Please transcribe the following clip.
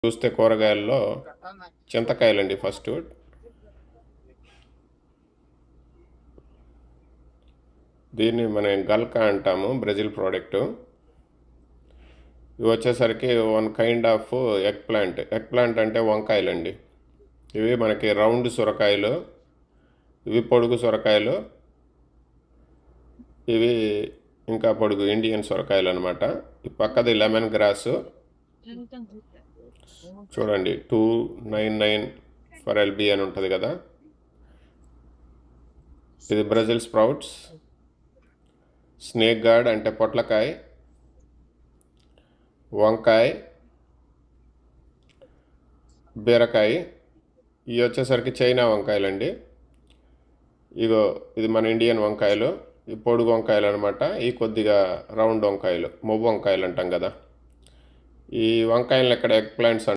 చూస్తే కూరగాయల్లో చింతకాయలండి ఫస్ట్. దీన్ని మనం గల్కా అంటాము, బ్రెజిల్ ప్రోడక్టు. ఇవి వచ్చేసరికి one kind of egg plant. Egg plant అంటే వంకాయలండి. ఇవి మనకి రౌండ్ సొరకాయలు, ఇవి పొడుగు సొరకాయలు, ఇవి ఇంకా పొడుగు ఇండియన్ సొరకాయలు అనమాట. ఈ పక్కది లెమన్ గ్రాస్ చూడండి, 299 ఫర్ ఎల్బి అని ఉంటుంది కదా. ఇది బ్రెజిల్ స్ప్రౌట్స్. స్నేక్ గార్డ్ అంటే పొట్లకాయ, వంకాయ, బీరకాయ. ఇవి వచ్చేసరికి చైనా వంకాయలండి. ఇగో ఇది మన ఇండియన్ వంకాయలు. ఈ పొడుగు వంకాయలు అనమాట. ఈ కొద్దిగా రౌండ్ వంకాయలు, మొవ్వు వంకాయలు అంటాం కదా. ఈ వంకాయలను ఇక్కడ ఎగ్ ప్లాంట్స్